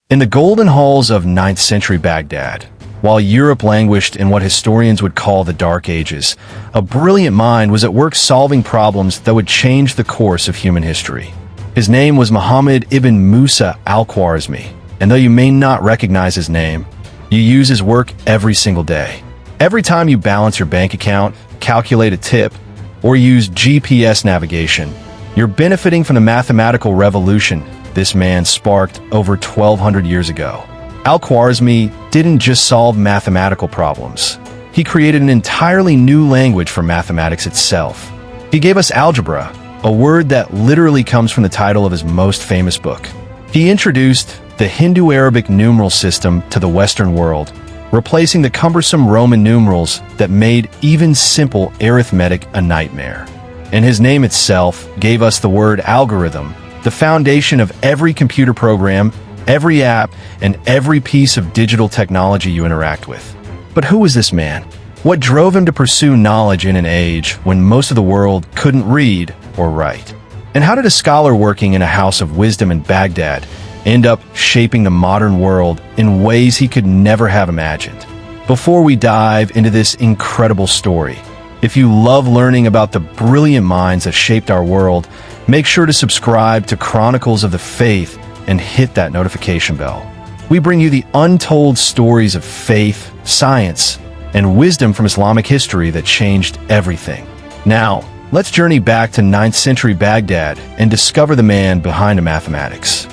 In the golden halls of 9th century Baghdad, while Europe languished in what historians would call the Dark Ages, a brilliant mind was at work solving problems that would change the course of human history. His name was Muhammad ibn Musa al-Khwarizmi, and though you may not recognize his name, you use his work every single day. Every time you balance your bank account, calculate a tip, or use GPS navigation, you're benefiting from the mathematical revolution this man sparked over 1,200 years ago. Al-Khwarizmi didn't just solve mathematical problems. He created an entirely new language for mathematics itself. He gave us algebra, a word that literally comes from the title of his most famous book. He introduced the Hindu-Arabic numeral system to the Western world, replacing the cumbersome Roman numerals that made even simple arithmetic a nightmare. And his name itself gave us the word algorithm, the foundation of every computer program, every app, and every piece of digital technology you interact with. But who was this man? What drove him to pursue knowledge in an age when most of the world couldn't read or write? And how did a scholar working in a house of wisdom in Baghdad end up shaping the modern world in ways he could never have imagined? Before we dive into this incredible story, if you love learning about the brilliant minds that shaped our world, make sure to subscribe to Chronicles of the Faith and hit that notification bell. We bring you the untold stories of faith, science, and wisdom from Islamic history that changed everything. Now, let's journey back to 9th century Baghdad and discover the man behind the mathematics.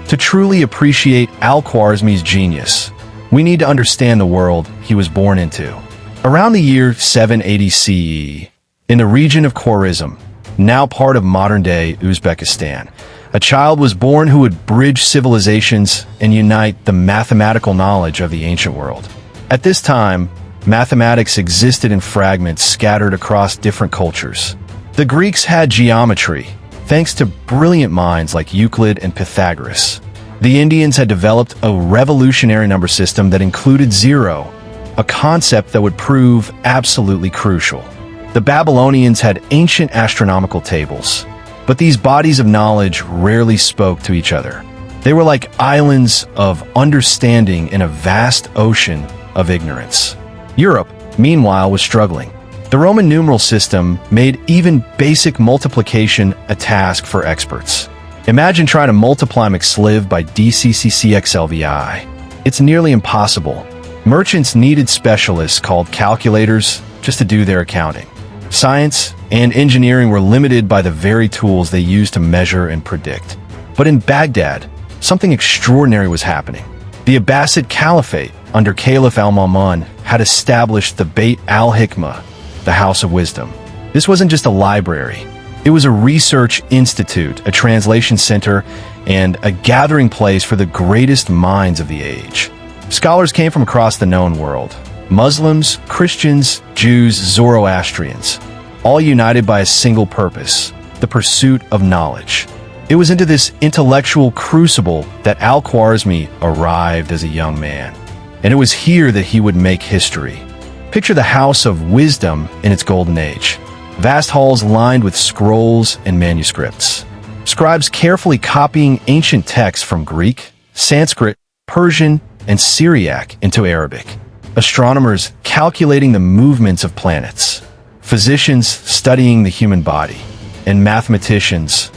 To truly appreciate Al-Khwarizmi's genius, we need to understand the world he was born into. Around the year 780 CE, in the region of Khwarizm, now part of modern-day Uzbekistan, a child was born who would bridge civilizations and unite the mathematical knowledge of the ancient world. At this time, mathematics existed in fragments scattered across different cultures. The Greeks had geometry, thanks to brilliant minds like Euclid and Pythagoras. The Indians had developed a revolutionary number system that included zero, a concept that would prove absolutely crucial. The Babylonians had ancient astronomical tables, but these bodies of knowledge rarely spoke to each other. They were like islands of understanding in a vast ocean of ignorance. Europe, meanwhile, was struggling. The Roman numeral system made even basic multiplication a task for experts. Imagine trying to multiply McSliv by DCCCXLVI. It's nearly impossible. Merchants needed specialists called calculators just to do their accounting. Science and engineering were limited by the very tools they used to measure and predict. But in Baghdad, something extraordinary was happening. The Abbasid Caliphate, under Caliph al-Ma'mun, had established the Beit al-Hikmah, the House of Wisdom. This wasn't just a library. It was a research institute, a translation center, and a gathering place for the greatest minds of the age. Scholars came from across the known world. Muslims, Christians, Jews, Zoroastrians, all united by a single purpose, the pursuit of knowledge. It was into this intellectual crucible that Al-Khwarizmi arrived as a young man. And it was here that he would make history. Picture the House of Wisdom in its golden age. Vast halls lined with scrolls and manuscripts. Scribes carefully copying ancient texts from Greek, Sanskrit, Persian, and Syriac into Arabic. Astronomers calculating the movements of planets. Physicians studying the human body. And mathematicians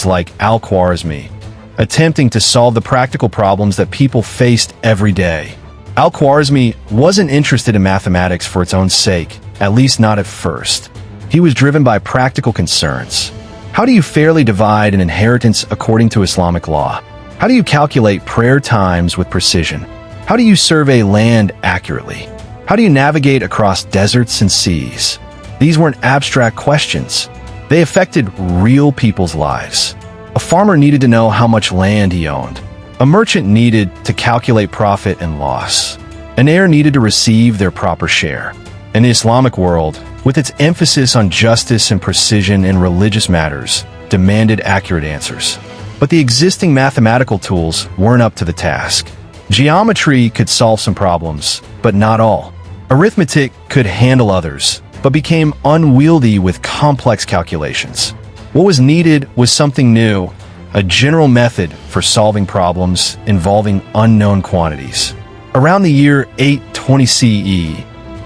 like Al-Khwarizmi, attempting to solve the practical problems that people faced every day. Al-Khwarizmi wasn't interested in mathematics for its own sake, at least not at first. He was driven by practical concerns. How do you fairly divide an inheritance according to Islamic law? How do you calculate prayer times with precision? How do you survey land accurately? How do you navigate across deserts and seas? These weren't abstract questions. They affected real people's lives. A farmer needed to know how much land he owned. A merchant needed to calculate profit and loss. An heir needed to receive their proper share. And the Islamic world, with its emphasis on justice and precision in religious matters, demanded accurate answers. But the existing mathematical tools weren't up to the task. Geometry could solve some problems, but not all. Arithmetic could handle others, but became unwieldy with complex calculations. What was needed was something new, a general method for solving problems involving unknown quantities. Around the year 820 CE,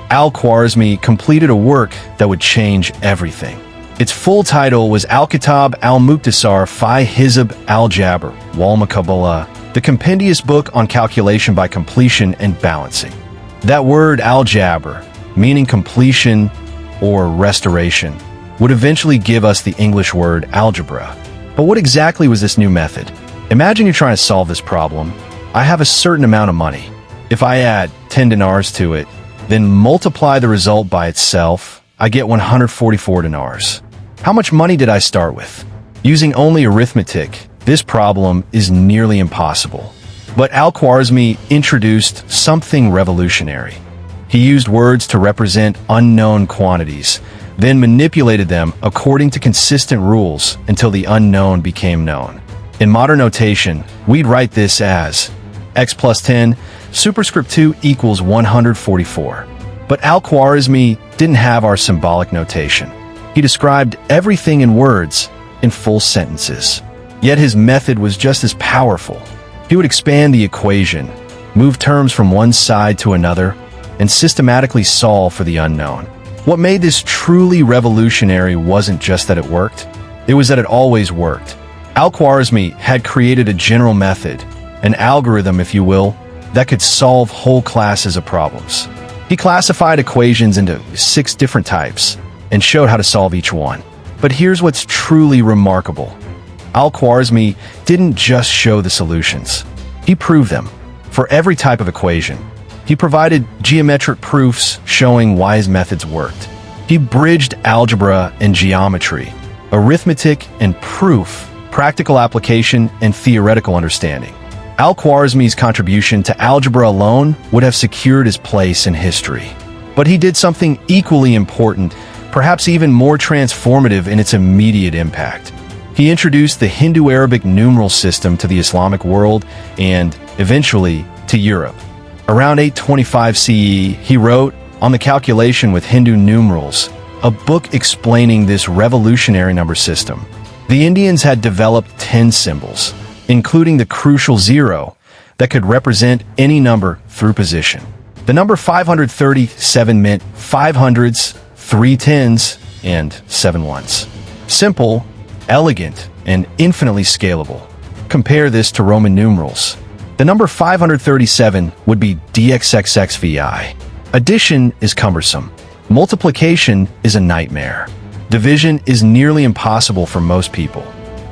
Al-Khwarizmi completed a work that would change everything. Its full title was Al-Kitab al-Mukhtasar fi Hizb al-Jabr wal Muqabala, the compendious book on calculation by completion and balancing. That word al-Jabr, meaning completion or restoration, would eventually give us the English word algebra. But what exactly was this new method? Imagine you're trying to solve this problem. I have a certain amount of money. If I add 10 dinars to it, then multiply the result by itself, I get 144 dinars. How much money did I start with? Using only arithmetic, this problem is nearly impossible. But Al-Khwarizmi introduced something revolutionary. He used words to represent unknown quantities, then manipulated them according to consistent rules until the unknown became known. In modern notation, we'd write this as x plus 10 superscript 2 equals 144. But Al-Khwarizmi didn't have our symbolic notation. He described everything in words, in full sentences. Yet his method was just as powerful. He would expand the equation, move terms from one side to another, and systematically solve for the unknown. What made this truly revolutionary wasn't just that it worked, it was that it always worked. Al-Khwarizmi had created a general method, an algorithm, if you will, that could solve whole classes of problems. He classified equations into 6 different types and showed how to solve each one. But here's what's truly remarkable. Al-Khwarizmi didn't just show the solutions. He proved them. For every type of equation, he provided geometric proofs showing why his methods worked. He bridged algebra and geometry, arithmetic and proof, practical application and theoretical understanding. Al-Khwarizmi's contribution to algebra alone would have secured his place in history. But he did something equally important, perhaps even more transformative in its immediate impact. He introduced the Hindu-Arabic numeral system to the Islamic world and, eventually, to Europe. Around 825 CE, he wrote, On the Calculation with Hindu Numerals, a book explaining this revolutionary number system. The Indians had developed 10 symbols, including the crucial 0, that could represent any number through position. The number 537 meant 5 hundreds, 3 tens, and 7 ones. Simple, elegant, and infinitely scalable. Compare this to Roman numerals. The number 537 would be dxxxvi. Addition is cumbersome. Multiplication is a nightmare. Division is nearly impossible for most people.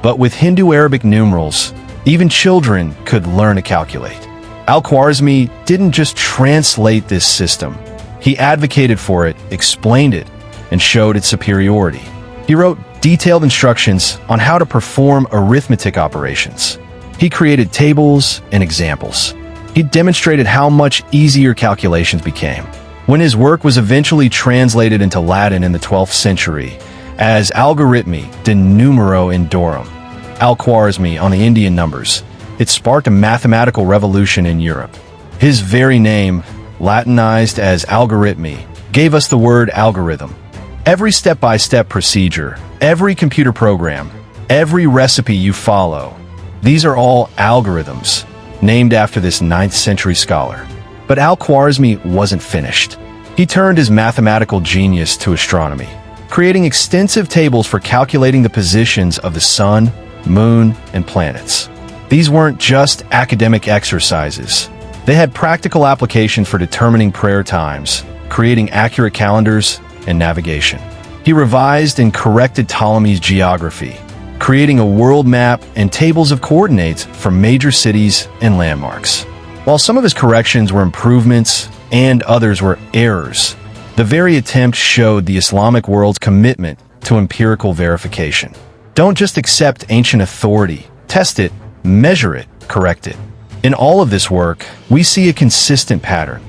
But with Hindu-Arabic numerals, even children could learn to calculate. Al-Khwarizmi didn't just translate this system. He advocated for it, explained it, and showed its superiority. He wrote detailed instructions on how to perform arithmetic operations. He created tables and examples. He demonstrated how much easier calculations became. When his work was eventually translated into Latin in the 12th century as Algoritmi de Numero Indorum, Al-Khwarizmi on the Indian numbers, it sparked a mathematical revolution in Europe. His very name, Latinized as Algoritmi, gave us the word algorithm. Every step-by-step procedure, every computer program, every recipe you follow, these are all algorithms, named after this 9th century scholar. But Al-Khwarizmi wasn't finished. He turned his mathematical genius to astronomy, creating extensive tables for calculating the positions of the sun, moon, and planets. These weren't just academic exercises. They had practical application for determining prayer times, creating accurate calendars, and navigation. He revised and corrected Ptolemy's geography, creating a world map and tables of coordinates for major cities and landmarks. While some of his corrections were improvements and others were errors, the very attempt showed the Islamic world's commitment to empirical verification. Don't just accept ancient authority, test it, measure it, correct it. In all of this work, we see a consistent pattern.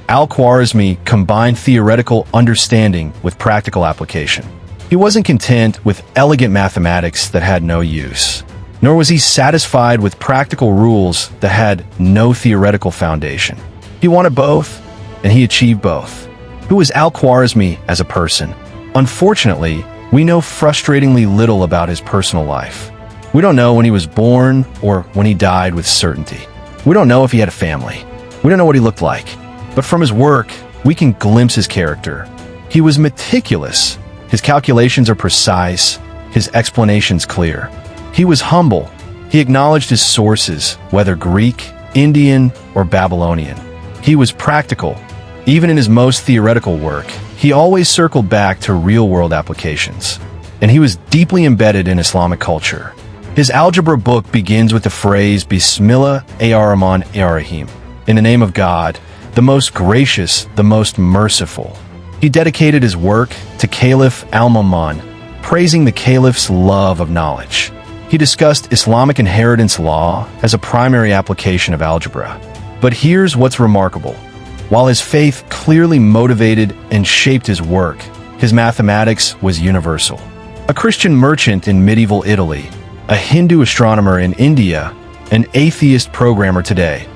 Al-Khwarizmi combined theoretical understanding with practical application. He wasn't content with elegant mathematics that had no use, nor was he satisfied with practical rules that had no theoretical foundation. He wanted both, and he achieved both. Who was Al-Khwarizmi as a person? Unfortunately, we know frustratingly little about his personal life. We don't know when he was born or when he died with certainty. We don't know if he had a family. We don't know what he looked like. But from his work, we can glimpse his character. He was meticulous. His calculations are precise. His explanations clear. He was humble. He acknowledged his sources, whether Greek, Indian, or Babylonian. He was practical. Even in his most theoretical work, he always circled back to real-world applications. And he was deeply embedded in Islamic culture. His algebra book begins with the phrase Bismillah ar-Rahman ar-Rahim, in the name of God, the most gracious, the most merciful. He dedicated his work to Caliph al-Ma'mun, praising the caliph's love of knowledge. He discussed Islamic inheritance law as a primary application of algebra. But here's what's remarkable. While his faith clearly motivated and shaped his work, his mathematics was universal. A Christian merchant in medieval Italy, a Hindu astronomer in India, an atheist programmer today,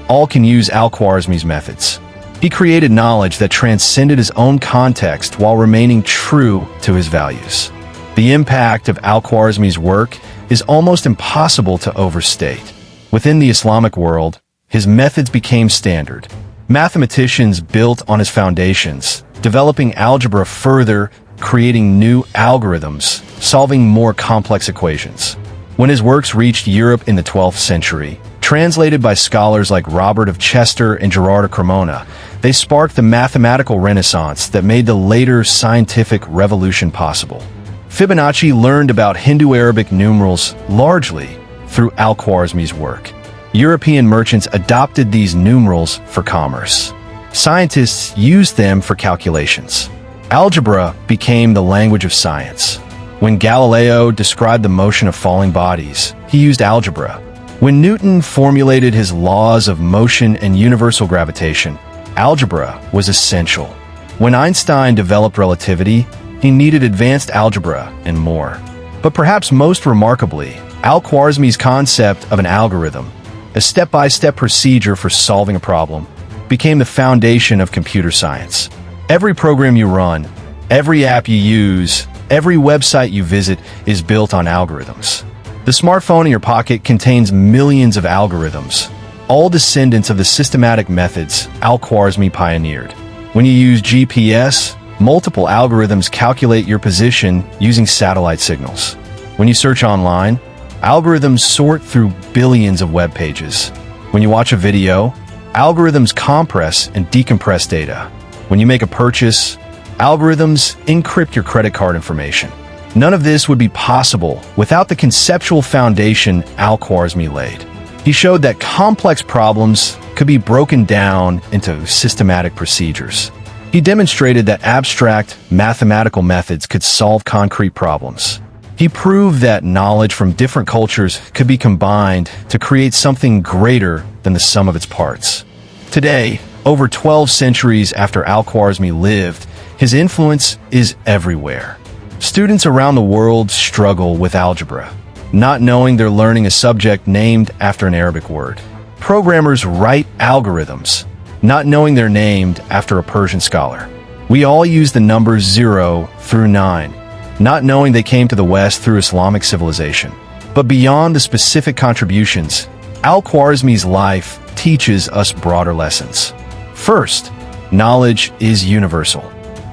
all can use al-Khwarizmi's methods. He created knowledge that transcended his own context while remaining true to his values. The impact of al-Khwarizmi's work is almost impossible to overstate. Within the Islamic world, his methods became standard. Mathematicians built on his foundations, developing algebra further, creating new algorithms, solving more complex equations. When his works reached Europe in the 12th century, translated by scholars like Robert of Chester and Gerard of Cremona, they sparked the mathematical renaissance that made the later scientific revolution possible. Fibonacci learned about Hindu-Arabic numerals largely through al-Khwarizmi's work. European merchants adopted these numerals for commerce. Scientists used them for calculations. Algebra became the language of science. When Galileo described the motion of falling bodies, he used algebra. When Newton formulated his laws of motion and universal gravitation, algebra was essential. When Einstein developed relativity, he needed advanced algebra and more. But perhaps most remarkably, al-Khwarizmi's concept of an algorithm, a step-by-step procedure for solving a problem, became the foundation of computer science. Every program you run, every app you use, every website you visit is built on algorithms. The smartphone in your pocket contains millions of algorithms, all descendants of the systematic methods al-Khwarizmi pioneered. When you use GPS, multiple algorithms calculate your position using satellite signals. When you search online, algorithms sort through billions of web pages. When you watch a video, algorithms compress and decompress data. When you make a purchase, algorithms encrypt your credit card information. None of this would be possible without the conceptual foundation al-Khwarizmi laid. He showed that complex problems could be broken down into systematic procedures. He demonstrated that abstract mathematical methods could solve concrete problems. He proved that knowledge from different cultures could be combined to create something greater than the sum of its parts. Today, over 12 centuries after al-Khwarizmi lived, his influence is everywhere. Students around the world struggle with algebra, not knowing they're learning a subject named after an Arabic word. Programmers write algorithms, not knowing they're named after a Persian scholar. We all use the numbers 0 through 9, not knowing they came to the West through Islamic civilization. But beyond the specific contributions, al-Khwarizmi's life teaches us broader lessons. First, knowledge is universal.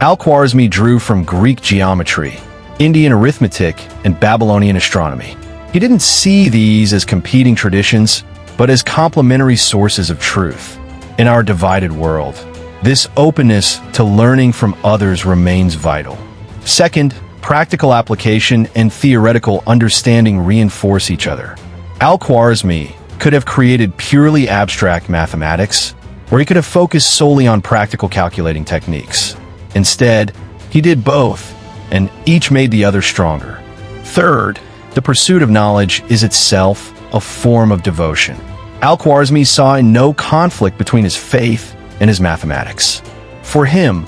Al-Khwarizmi drew from Greek geometry, Indian arithmetic, and Babylonian astronomy. He didn't see these as competing traditions, but as complementary sources of truth. In our divided world, this openness to learning from others remains vital. Second, practical application and theoretical understanding reinforce each other. Al-Khwarizmi could have created purely abstract mathematics, or he could have focused solely on practical calculating techniques. Instead, he did both, and each made the other stronger. Third, the pursuit of knowledge is itself a form of devotion. Al-Khwarizmi saw no conflict between his faith and his mathematics. For him,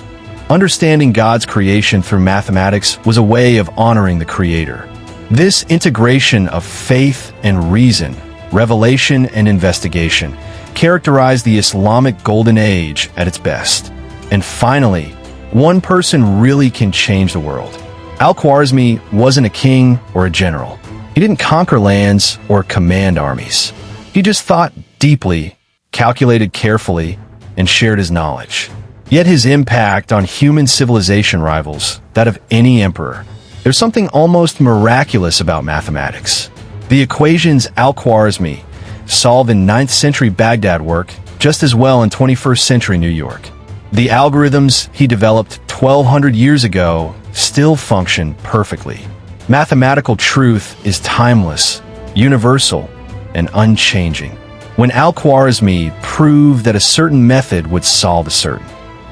understanding God's creation through mathematics was a way of honoring the Creator. This integration of faith and reason, revelation and investigation, characterized the Islamic Golden Age at its best. And finally, one person really can change the world. Al-Khwarizmi wasn't a king or a general. He didn't conquer lands or command armies. He just thought deeply, calculated carefully, and shared his knowledge. Yet his impact on human civilization rivals that of any emperor. There's something almost miraculous about mathematics. The equations Al-Khwarizmi solved in 9th century Baghdad work just as well in 21st century New York. The algorithms he developed 1,200 years ago still function perfectly. Mathematical truth is timeless, universal, and unchanging. When Al-Khwarizmi proved that a certain method would solve a certain,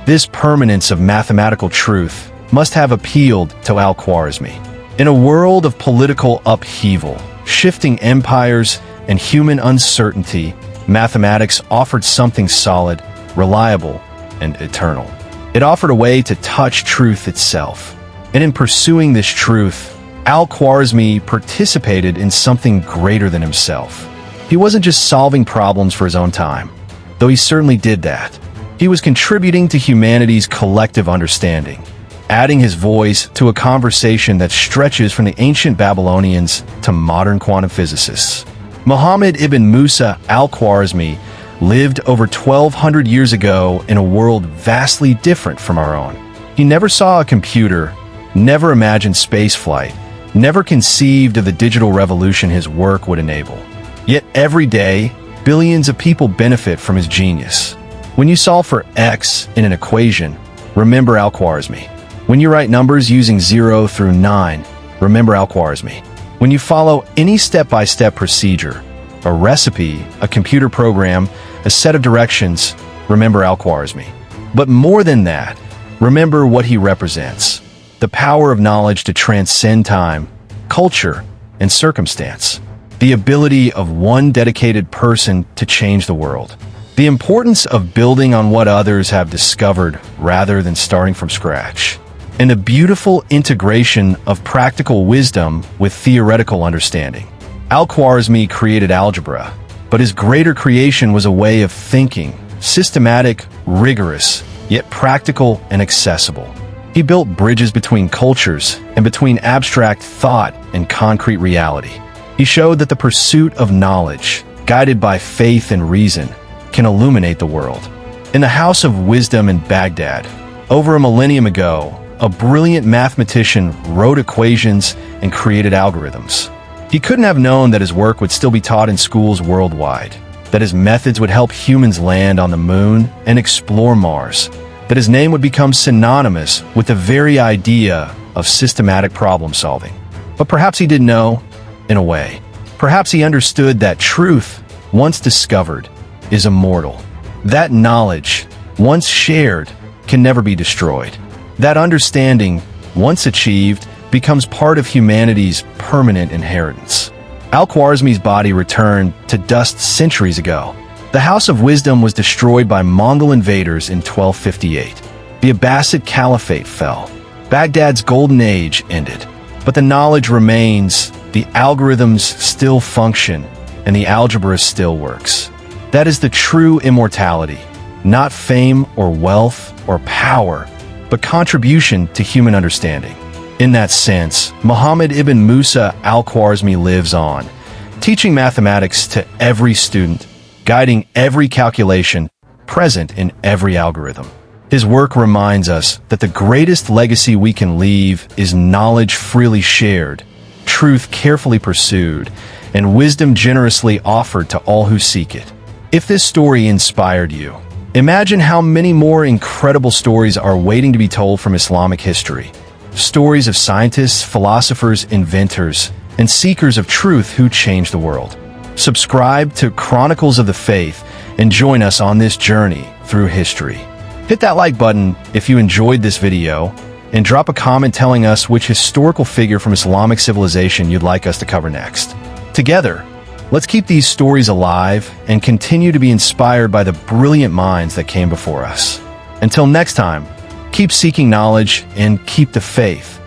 this permanence of mathematical truth must have appealed to Al-Khwarizmi. In a world of political upheaval, shifting empires, and human uncertainty, mathematics offered something solid, reliable, and eternal. It offered a way to touch truth itself. And in pursuing this truth, Al-Khwarizmi participated in something greater than himself. He wasn't just solving problems for his own time, though he certainly did that. He was contributing to humanity's collective understanding, adding his voice to a conversation that stretches from the ancient Babylonians to modern quantum physicists. Muhammad ibn Musa al-Khwarizmi lived over 1,200 years ago in a world vastly different from our own. He never saw a computer, never imagined spaceflight, never conceived of the digital revolution his work would enable. Yet every day, billions of people benefit from his genius. When you solve for x in an equation, remember Al-Khwarizmi. When you write numbers using 0 through 9, remember Al-Khwarizmi. When you follow any step-by-step procedure, a recipe, a computer program, a set of directions, remember Al-Khwarizmi. But more than that, remember what he represents: the power of knowledge to transcend time, culture, and circumstance. The ability of one dedicated person to change the world. The importance of building on what others have discovered rather than starting from scratch. And a beautiful integration of practical wisdom with theoretical understanding. Al-Khwarizmi created algebra, but his greater creation was a way of thinking, systematic, rigorous, yet practical and accessible. He built bridges between cultures and between abstract thought and concrete reality. He showed that the pursuit of knowledge, guided by faith and reason, can illuminate the world. In the House of Wisdom in Baghdad, over a millennium ago, a brilliant mathematician wrote equations and created algorithms. He couldn't have known that his work would still be taught in schools worldwide, that his methods would help humans land on the moon and explore Mars, that his name would become synonymous with the very idea of systematic problem solving. But perhaps he didn't know, in a way. Perhaps he understood that truth, once discovered, is immortal. That knowledge, once shared, can never be destroyed. That understanding, once achieved, becomes part of humanity's permanent inheritance. Al-Khwarizmi's body returned to dust centuries ago. The House of Wisdom was destroyed by Mongol invaders in 1258. The Abbasid Caliphate fell. Baghdad's Golden Age ended. But the knowledge remains, the algorithms still function, and the algebra still works. That is the true immortality, not fame or wealth or power, but contribution to human understanding. In that sense, Muhammad ibn Musa al-Khwarizmi lives on, teaching mathematics to every student, guiding every calculation, present in every algorithm. His work reminds us that the greatest legacy we can leave is knowledge freely shared, truth carefully pursued, and wisdom generously offered to all who seek it. If this story inspired you, imagine how many more incredible stories are waiting to be told from Islamic history. Stories of scientists, philosophers, inventors, and seekers of truth who changed the world. Subscribe to Chronicles of the Faith and join us on this journey through history. Hit that like button if you enjoyed this video, and drop a comment telling us which historical figure from Islamic civilization you'd like us to cover next. Together, let's keep these stories alive and continue to be inspired by the brilliant minds that came before us. Until next time, keep seeking knowledge and keep the faith.